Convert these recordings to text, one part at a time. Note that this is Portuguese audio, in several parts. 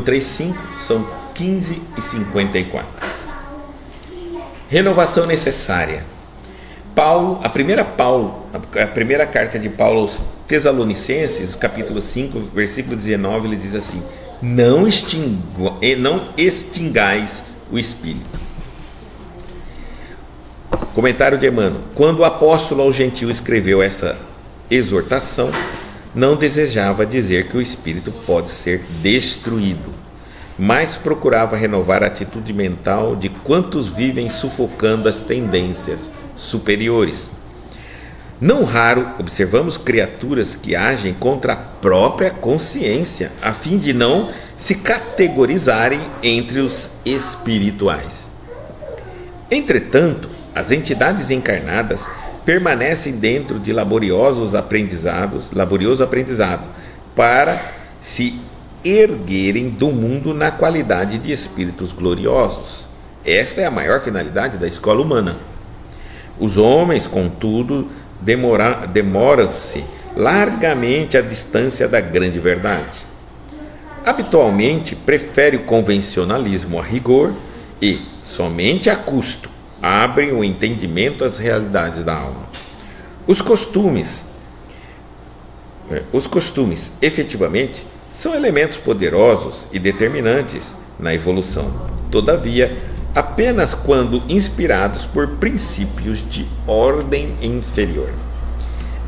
3:5, são 15:54. Renovação necessária. A primeira carta de Paulo aos Tessalonicenses, capítulo 5, versículo 19, ele diz assim: não extingais o Espírito. Comentário de Emmanuel: quando o apóstolo ao gentio escreveu essa exortação, não desejava dizer que o Espírito pode ser destruído, mas procurava renovar a atitude mental de quantos vivem sufocando as tendências superiores. Não raro observamos criaturas que agem contra a própria consciência, a fim de não se categorizarem entre os espirituais. Entretanto, as entidades encarnadas permanecem dentro de laborioso aprendizado para se erguerem do mundo na qualidade de espíritos gloriosos. Esta é a maior finalidade da escola humana. Os homens, contudo, demoram-se largamente à distância da grande verdade. Habitualmente, prefere o convencionalismo a rigor e, somente a custo, abrem o entendimento às realidades da alma. Os costumes, efetivamente, são elementos poderosos e determinantes na evolução. Todavia, apenas quando inspirados por princípios de ordem inferior.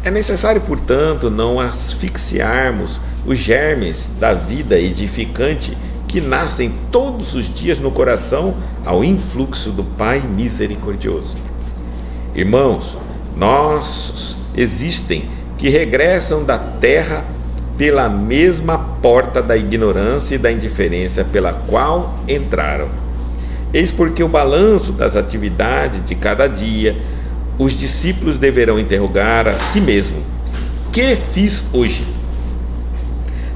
É necessário, portanto, não asfixiarmos os germes da vida edificante que nascem todos os dias no coração ao influxo do Pai misericordioso. Irmãos, nossos existem que regressam da terra pela mesma porta da ignorância e da indiferença pela qual entraram. Eis porque o balanço das atividades de cada dia, os discípulos deverão interrogar a si mesmo: que fiz hoje?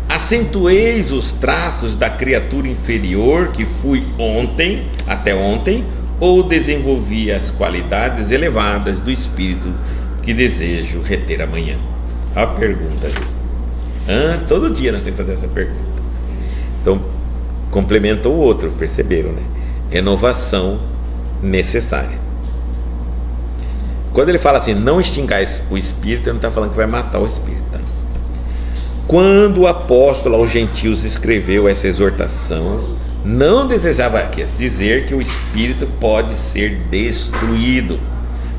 Acentueis os traços da criatura inferior que fui até ontem, ou desenvolvi as qualidades elevadas do espírito que desejo reter amanhã? A pergunta, gente. Todo dia nós temos que fazer essa pergunta. Então, complementa o outro, perceberam, né? Renovação necessária. Quando ele fala assim, não extingais o espírito, ele não está falando que vai matar o espírito, tá? Quando o apóstolo aos gentios escreveu essa exortação, não desejava dizer que o espírito pode ser destruído,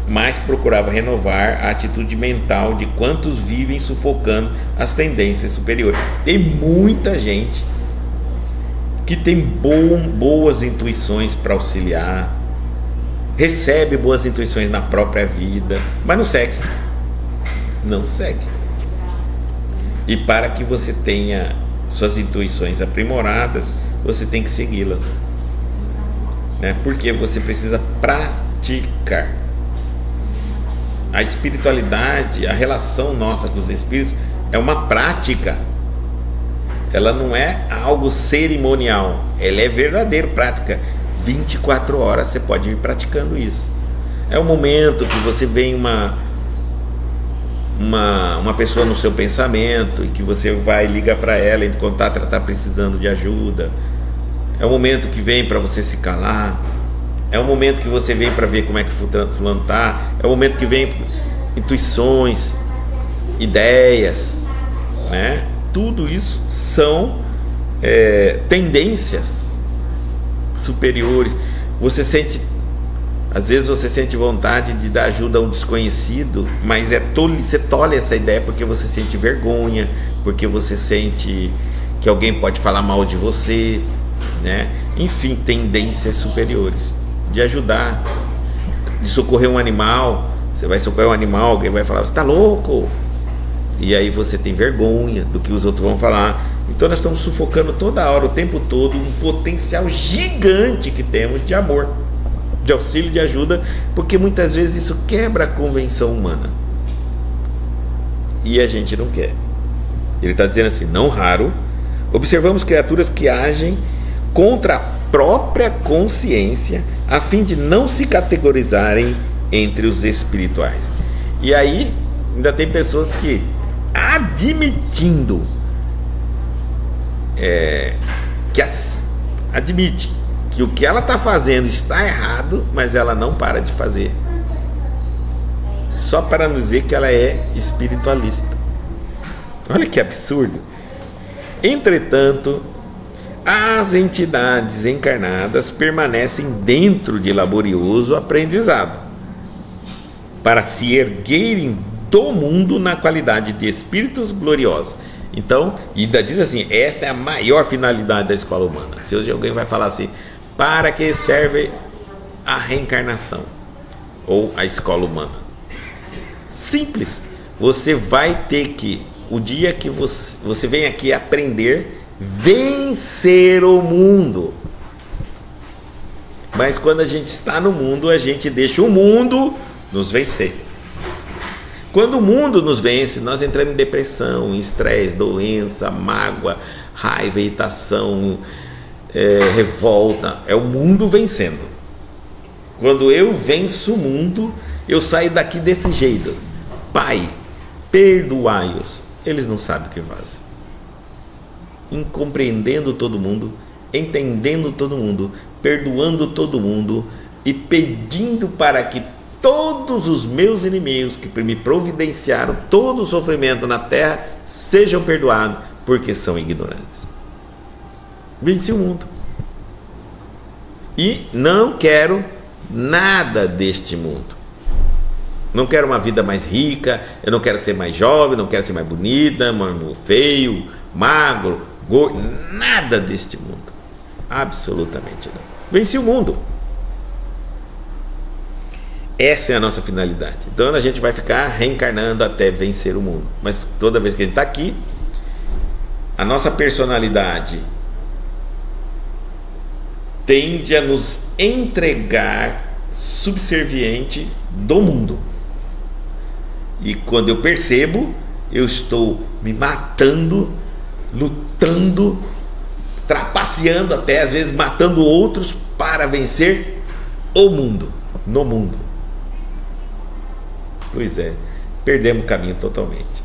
mas procurava renovar a atitude mental de quantos vivem sufocando as tendências superiores. Tem muita gente que tem boas intuições para auxiliar, recebe boas intuições na própria vida, mas não segue. E para que você tenha suas intuições aprimoradas, você tem que segui-las, né? Porque você precisa praticar. A espiritualidade, a relação nossa com os espíritos é uma prática. Ela não é algo cerimonial, ela é verdadeira prática. 24 horas você pode ir praticando isso. É o momento que você vê uma pessoa no seu pensamento e que você vai ligar para ela, entre contato, ela está precisando de ajuda. É o momento que vem para você se calar. É o momento que você vem para ver como é que fulano está. É o momento que vem intuições, ideias, né? Tudo isso são tendências superiores. Às vezes você sente vontade de dar ajuda a um desconhecido, mas você tolhe essa ideia porque você sente vergonha, porque você sente que alguém pode falar mal de você, né? Enfim, tendências superiores de ajudar, de socorrer um animal. Você vai socorrer um animal, alguém vai falar: você está louco? E aí você tem vergonha do que os outros vão falar. Então nós estamos sufocando toda hora, o tempo todo, um potencial gigante que temos de amor, de auxílio, de ajuda, porque muitas vezes isso quebra a convenção humana e a gente não quer. Ele está dizendo assim: não raro observamos criaturas que agem contra a própria consciência a fim de não se categorizarem entre os espirituais. E aí ainda tem pessoas que, admitindo que admite que o que ela está fazendo está errado, mas ela não para de fazer. Só para nos dizer que ela é espiritualista. Olha que absurdo. Entretanto, as entidades encarnadas permanecem dentro de laborioso aprendizado para se erguerem do mundo na qualidade de espíritos gloriosos. Então, ainda diz assim, esta é a maior finalidade da escola humana. Se hoje alguém vai falar assim, para que serve a reencarnação ou a escola humana? Simples. Você vai ter que, o dia que você vem aqui aprender, vencer o mundo. Mas quando a gente está no mundo, a gente deixa o mundo nos vencer. Quando o mundo nos vence, nós entramos em depressão, em estresse, doença, mágoa, raiva, irritação, revolta. É o mundo vencendo. Quando eu venço o mundo, eu saio daqui desse jeito. Pai, perdoai-os. Eles não sabem o que fazem. Incompreendendo todo mundo, entendendo todo mundo, perdoando todo mundo e pedindo para que todos os meus inimigos que me providenciaram todo o sofrimento na terra sejam perdoados, porque são ignorantes. Venci o mundo. E não quero nada deste mundo. Não quero uma vida mais rica, eu não quero ser mais jovem, não quero ser mais bonita, mais feio, magro, gordo, nada deste mundo. Absolutamente não. Venci o mundo. Essa é a nossa finalidade. Então a gente vai ficar reencarnando até vencer o mundo. Mas toda vez que a gente está aqui, a nossa personalidade tende a nos entregar subserviente do mundo. E quando eu percebo, eu estou me matando, lutando, trapaceando até, às vezes matando outros para vencer o mundo, no mundo. Pois é, perdemos o caminho totalmente.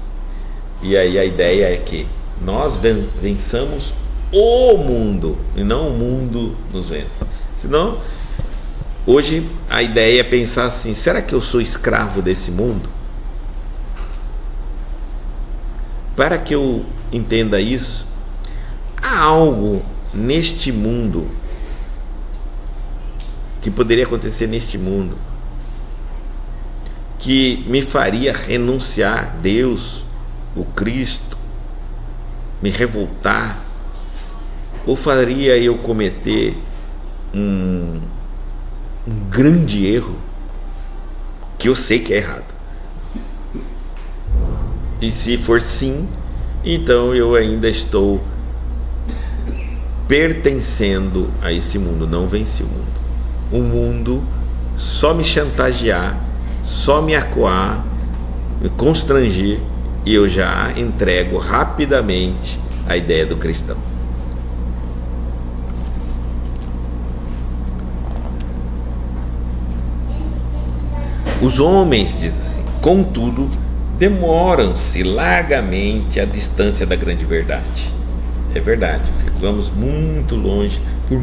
E aí a ideia é que nós vençamos o mundo e não o mundo nos vença. Senão, hoje a ideia é pensar assim, será que eu sou escravo desse mundo? Para que eu entenda isso, há algo neste mundo que poderia acontecer neste mundo que me faria renunciar a Deus, o Cristo, me revoltar, ou faria eu cometer um grande erro que eu sei que é errado. E se for sim, então eu ainda estou pertencendo a esse mundo, não venci o mundo. O mundo só me chantagear, só me acuar, me constranger, e eu já entrego rapidamente a ideia do cristão. Os homens, diz assim, contudo, demoram-se largamente à distância da grande verdade. É verdade, ficamos muito longe, por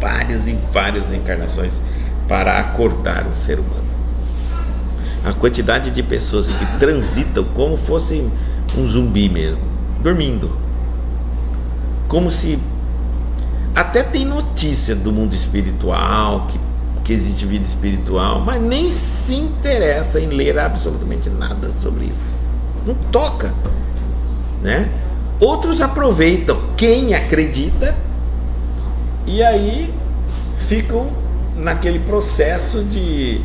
várias e várias reencarnações, para acordar o ser humano. A quantidade de pessoas que transitam como fosse um zumbi mesmo, dormindo. Como se... Até tem notícia do mundo espiritual, que existe vida espiritual, mas nem se interessa em ler absolutamente nada sobre isso. Não toca, né? Outros aproveitam quem acredita e aí ficam naquele processo de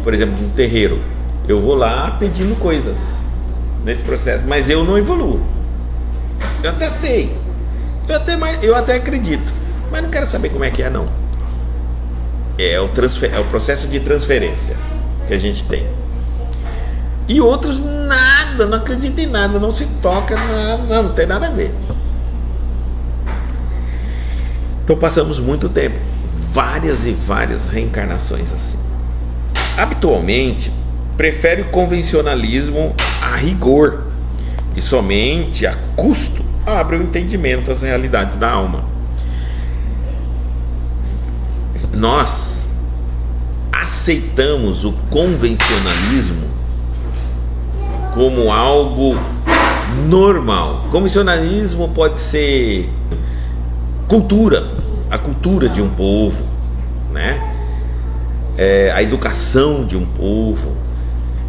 por exemplo, um terreiro. Eu vou lá pedindo coisas nesse processo, mas eu não evoluo. Eu até sei, eu até acredito, mas não quero saber como é que é, não. É o processo de transferência que a gente tem. E outros nada, não acreditam em nada, não se toca, não tem nada a ver. Então passamos muito tempo, várias e várias reencarnações assim. Habitualmente, prefere o convencionalismo a rigor e somente a custo abre o entendimento às realidades da alma. Nós aceitamos o convencionalismo como algo normal. Convencionalismo pode ser cultura, a cultura de um povo, né? A educação de um povo.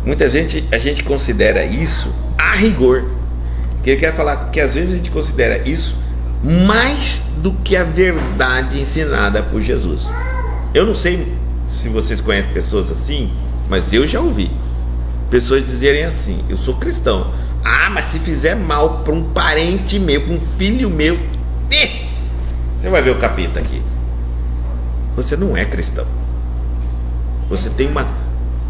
Muita gente, a gente considera isso a rigor. Que ele quer falar que às vezes a gente considera isso mais do que a verdade ensinada por Jesus. Eu não sei se vocês conhecem pessoas assim, mas eu já ouvi pessoas dizerem assim: eu sou cristão. Ah, mas se fizer mal para um parente meu, para um filho meu, você vai ver o capeta aqui. Você não é cristão. Você tem uma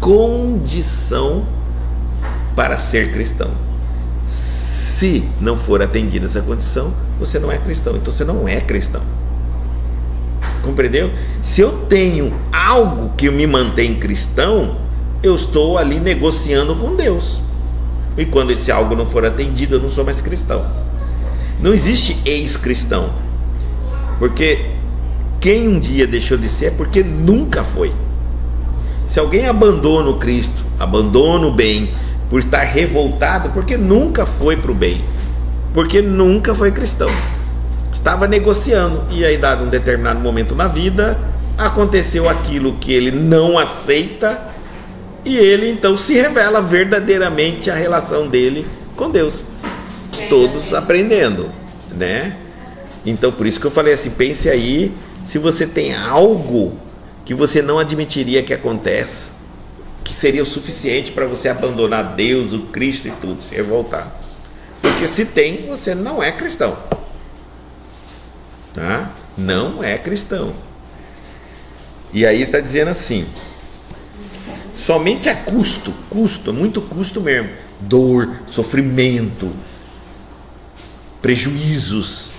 condição para ser cristão. Se não for atendida essa condição, você não é cristão. Então você não é cristão. Compreendeu? Se eu tenho algo que me mantém cristão, eu estou ali negociando com Deus. E quando esse algo não for atendido, eu não sou mais cristão. Não existe ex-cristão. Porque quem um dia deixou de ser é porque nunca foi. Se alguém abandona o Cristo, abandona o bem, por estar revoltado, porque nunca foi para o bem, porque nunca foi cristão, estava negociando, e aí dado um determinado momento na vida, aconteceu aquilo que ele não aceita, e ele então se revela verdadeiramente a relação dele com Deus. Todos aprendendo, né? Então por isso que eu falei assim, pense aí, se você tem algo que você não admitiria que aconteça, que seria o suficiente para você abandonar Deus, o Cristo e tudo, se revoltar. Porque se tem, você não é cristão, tá? Não é cristão. E aí está dizendo assim: somente a custo, muito custo mesmo, dor, sofrimento, prejuízos,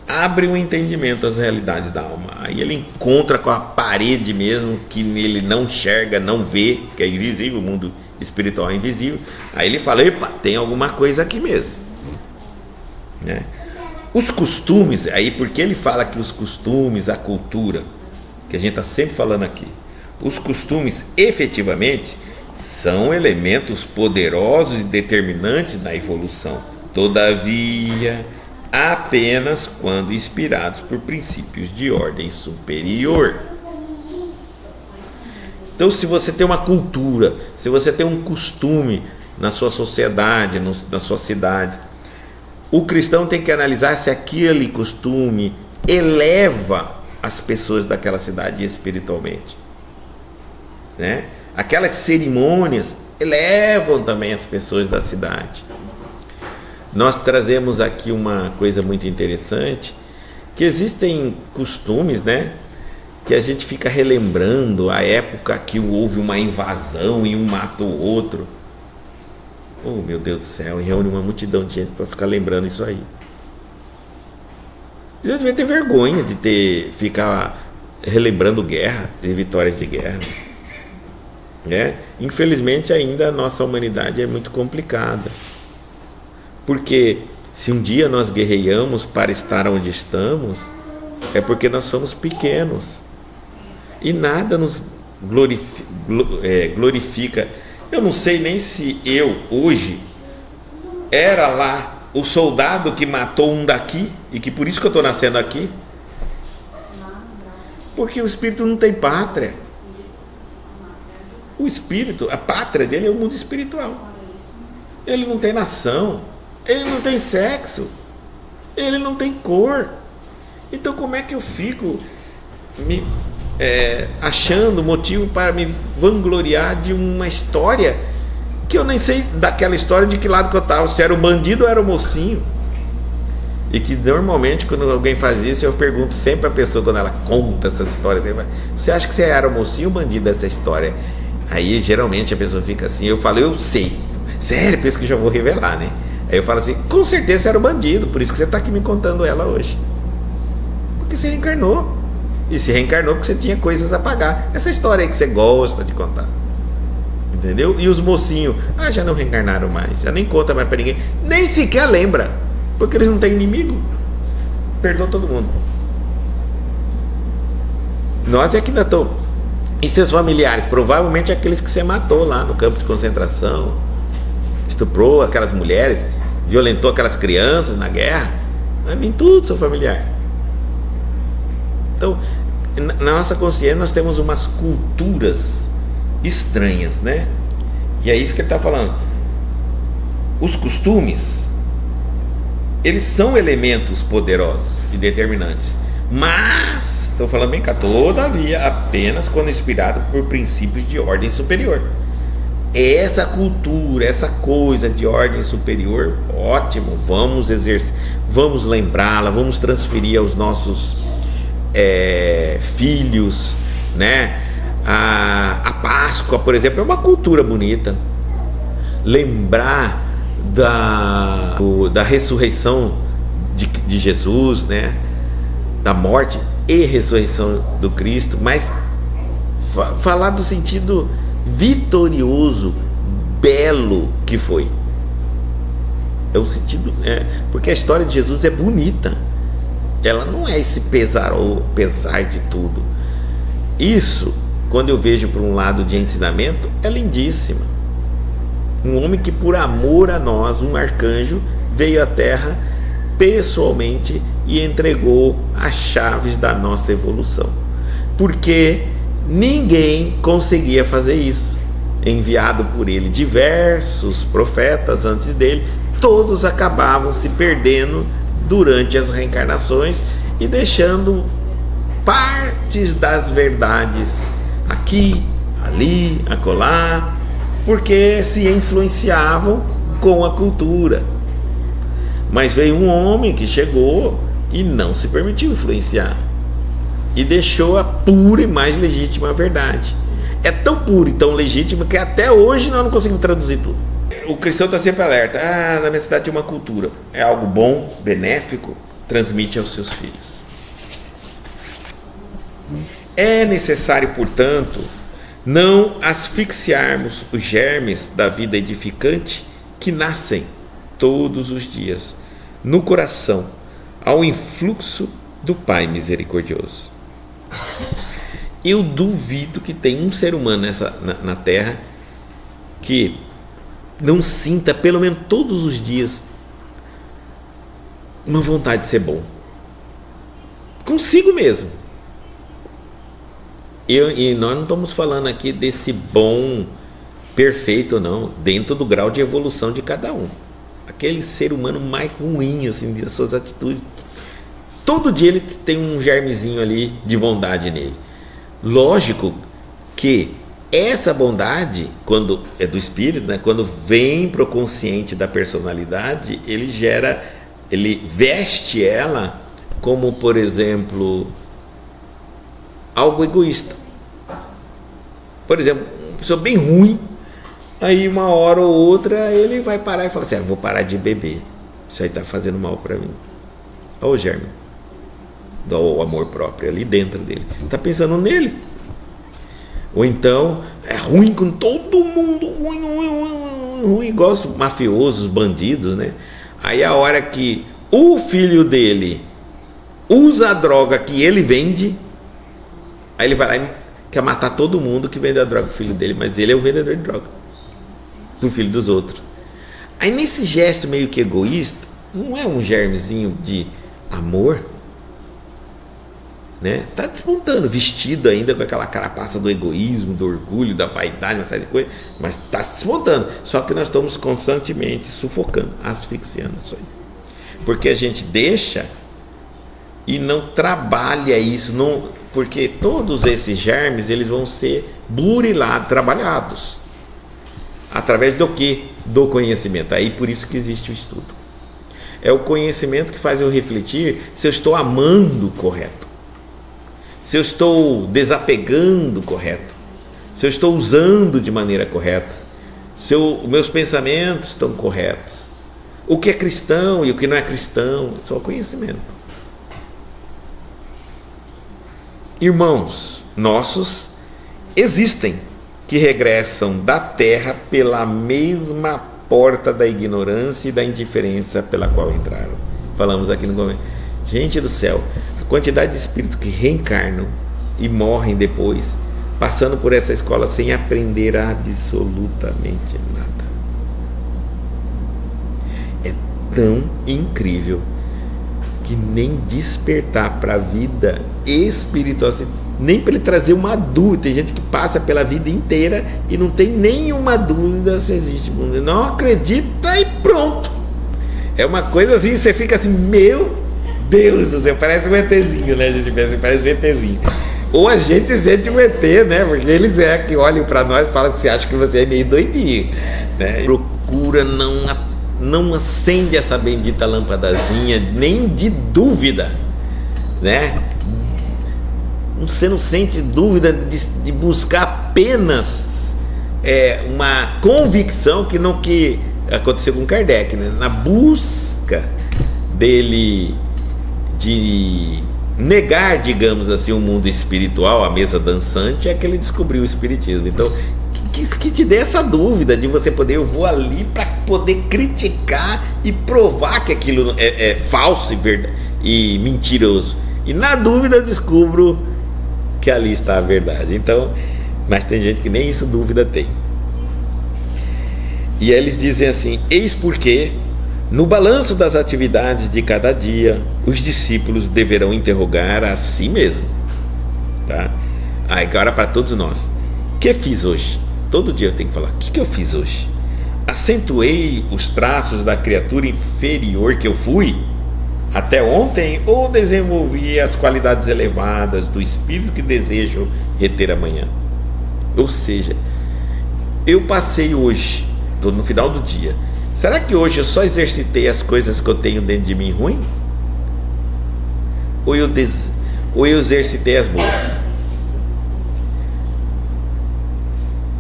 abre um entendimento das realidades da alma. Aí ele encontra com a parede mesmo, que ele não enxerga, não vê, que é invisível, o mundo espiritual é invisível. Aí ele fala: epa, tem alguma coisa aqui mesmo, né? Os costumes, aí porque ele fala que os costumes, a cultura, que a gente está sempre falando aqui, os costumes efetivamente são elementos poderosos e determinantes da evolução. Todavia, apenas quando inspirados por princípios de ordem superior. Então, se você tem uma cultura, se você tem um costume na sua sociedade, na sua cidade, o cristão tem que analisar se aquele costume eleva as pessoas daquela cidade espiritualmente, né? Aquelas cerimônias elevam também as pessoas da cidade. Nós trazemos aqui uma coisa muito interessante, que existem costumes, né, que a gente fica relembrando a época que houve uma invasão e um matou o outro. Oh, meu Deus do céu, e reúne uma multidão de gente para ficar lembrando isso aí. Eu devia ter vergonha de ficar relembrando guerra e vitórias de guerra, né? Infelizmente ainda a nossa humanidade é muito complicada. Porque se um dia nós guerreamos para estar onde estamos, é porque nós somos pequenos. E nada nos glorifica. Eu não sei nem se eu, hoje, era lá o soldado que matou um daqui, e que por isso que eu estou nascendo aqui. Porque o espírito não tem pátria. O espírito, a pátria dele é o mundo espiritual. Ele não tem nação. Ele não tem sexo, ele não tem cor. Então como é que eu fico achando motivo para me vangloriar de uma história que eu nem sei daquela história de que lado que eu estava, se era o bandido ou era o mocinho? E que normalmente quando alguém faz isso, eu pergunto sempre a pessoa, quando ela conta essa história: você acha que você era o mocinho ou o bandido dessa história? Aí geralmente a pessoa fica assim, eu falo: eu sei. Sério, penso que já vou revelar, né? Aí eu falo assim: com certeza você era o bandido, por isso que você está aqui me contando ela hoje. Porque você reencarnou. E se reencarnou porque você tinha coisas a pagar. Essa história aí que você gosta de contar. Entendeu? E os mocinhos, já não reencarnaram mais, já nem conta mais para ninguém, nem sequer lembra. Porque eles não têm inimigo. Perdoa todo mundo. Nós é que ainda estamos. E seus familiares? Provavelmente aqueles que você matou lá no campo de concentração, estuprou aquelas mulheres, violentou aquelas crianças na guerra. Vai vir tudo seu familiar. Então, na nossa consciência nós temos umas culturas estranhas, né? E é isso que ele está falando. Os costumes, eles são elementos poderosos e determinantes, mas, estou falando bem cá, todavia, apenas quando inspirado por princípios de ordem superior. Essa cultura, essa coisa de ordem superior, ótimo, vamos exercer, vamos lembrá-la, vamos transferir aos nossos filhos, né? A Páscoa, por exemplo, é uma cultura bonita. Lembrar da ressurreição de Jesus, né? Da morte e ressurreição do Cristo, mas falar do sentido vitorioso, belo que foi. É o sentido, porque a história de Jesus é bonita. Ela não é esse pesar de tudo. Isso, quando eu vejo por um lado de ensinamento, é lindíssima. Um homem que por amor a nós, um arcanjo, veio à Terra pessoalmente e entregou as chaves da nossa evolução. Porque ninguém conseguia fazer isso. Enviado por ele diversos profetas antes dele, todos acabavam se perdendo durante as reencarnações e deixando partes das verdades aqui, ali, acolá, porque se influenciavam com a cultura. Mas veio um homem que chegou e não se permitiu influenciar e deixou a pura e mais legítima verdade. É tão pura e tão legítima que até hoje nós não conseguimos traduzir tudo. O cristão está sempre alerta. Na minha cidade tem uma cultura. É algo bom, benéfico, transmite aos seus filhos. É necessário, portanto, não asfixiarmos os germes da vida edificante que nascem todos os dias no coração ao influxo do Pai misericordioso. Eu duvido que tenha um ser humano na Terra que não sinta, pelo menos todos os dias, uma vontade de ser bom. Consigo mesmo. E nós não estamos falando aqui desse bom perfeito, não. Dentro do grau de evolução de cada um. Aquele ser humano mais ruim, assim, das suas atitudes. Todo dia ele tem um germezinho ali de bondade nele. Lógico que essa bondade, quando é do espírito, né, quando vem para o consciente da personalidade, ele veste ela como, por exemplo, algo egoísta. Por exemplo, uma pessoa bem ruim, aí uma hora ou outra ele vai parar e fala assim: vou parar de beber, isso aí está fazendo mal para mim. Olha o germe do amor próprio ali dentro dele, está pensando nele. Ou então é ruim com todo mundo, ruim, igual os mafiosos, bandidos, né? Aí a hora que o filho dele usa a droga que ele vende, aí ele vai lá e quer matar todo mundo que vende a droga pro filho dele, mas ele é o vendedor de droga pro filho dos outros. Aí nesse gesto meio que egoísta, não é um germezinho de amor, né? Tá despontando, vestido ainda com aquela carapaça do egoísmo, do orgulho, da vaidade, uma série de coisas, mas está se despontando. Só que nós estamos constantemente sufocando, asfixiando isso aí, porque a gente deixa e não trabalha isso, não, porque todos esses germes eles vão ser burilados, trabalhados através do que? Do conhecimento. Aí por isso que existe o estudo. É o conhecimento que faz eu refletir se eu estou amando correto, se eu estou desapegando correto, se eu estou usando de maneira correta, se meus pensamentos estão corretos, o que é cristão e o que não é cristão. É só conhecimento. Irmãos nossos existem que regressam da terra pela mesma porta da ignorância e da indiferença pela qual entraram. Falamos aqui no começo. Gente do céu, a quantidade de espíritos que reencarnam e morrem depois, passando por essa escola sem aprender absolutamente nada. É tão incrível que nem despertar para a vida espiritual, nem para ele trazer uma dúvida. Tem gente que passa pela vida inteira e não tem nenhuma dúvida se existe mundo. Não acredita e pronto. É uma coisa assim, você fica assim, meu Deus do céu, parece um ETzinho, né? A gente pensa assim, parece um ETzinho. Ou a gente se sente um ET, né? Porque eles que olham para nós e falam assim, acho que você é meio doidinho, né? Procura, não acende essa bendita lâmpadazinha, nem de dúvida, né? Você não sente dúvida de buscar apenas uma convicção que aconteceu com Kardec, né? Na busca dele de negar, digamos assim, o mundo espiritual, a mesa dançante, é que ele descobriu o espiritismo. Então, que te dê essa dúvida de você poder, eu vou ali para poder criticar e provar que aquilo é falso e mentiroso. E na dúvida eu descubro que ali está a verdade. Então, mas tem gente que nem isso dúvida tem. E eles dizem assim: eis porque no balanço das atividades de cada dia, os discípulos deverão interrogar a si mesmo, tá? Agora para todos nós, o que fiz hoje? Todo dia eu tenho que falar, o que eu fiz hoje? Acentuei os traços da criatura inferior que eu fui até ontem, ou desenvolvi as qualidades elevadas do espírito que desejo reter amanhã? Ou seja, eu passei hoje, estou no final do dia, será que hoje eu só exercitei as coisas que eu tenho dentro de mim ruim? Ou eu exercitei as boas?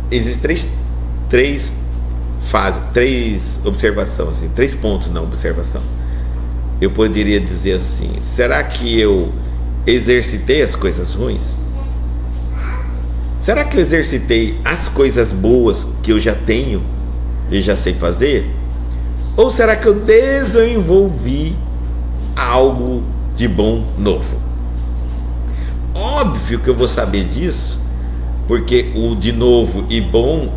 Existem três fases, três observações, assim, 3 pontos na observação. Eu poderia dizer assim: será que eu exercitei as coisas ruins? Será que eu exercitei as coisas boas que eu já tenho e já sei fazer? Ou será que eu desenvolvi algo de bom novo? Óbvio que eu vou saber disso, porque o de novo e bom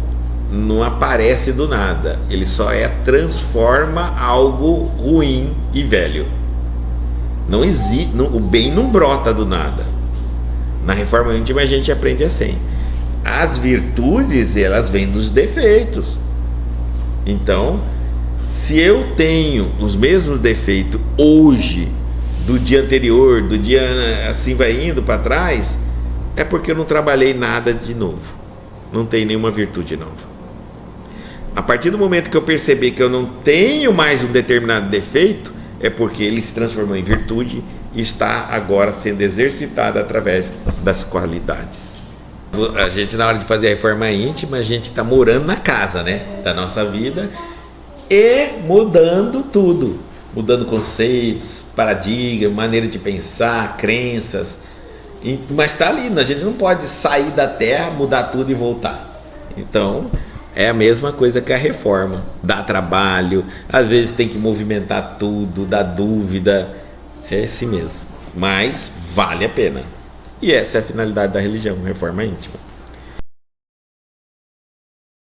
não aparece do nada, ele só transforma algo ruim e velho. Não existe, o bem não brota do nada. Na reforma íntima a gente aprende assim: as virtudes, elas vêm dos defeitos. Então, se eu tenho os mesmos defeitos hoje do dia anterior, do dia assim vai indo para trás, é porque eu não trabalhei nada de novo, não tem nenhuma virtude nova. A partir do momento que eu perceber que eu não tenho mais um determinado defeito, é porque ele se transformou em virtude e está agora sendo exercitado através das qualidades. A gente, na hora de fazer a reforma íntima, a gente está morando na casa, né, da nossa vida, e mudando tudo, mudando conceitos, paradigmas, maneira de pensar, crenças. Mas está ali, a gente não pode sair da terra, mudar tudo e voltar. Então é a mesma coisa que a reforma, dá trabalho, às vezes tem que movimentar tudo, dá dúvida, é assim mesmo, mas vale a pena. E essa é a finalidade da religião, reforma íntima.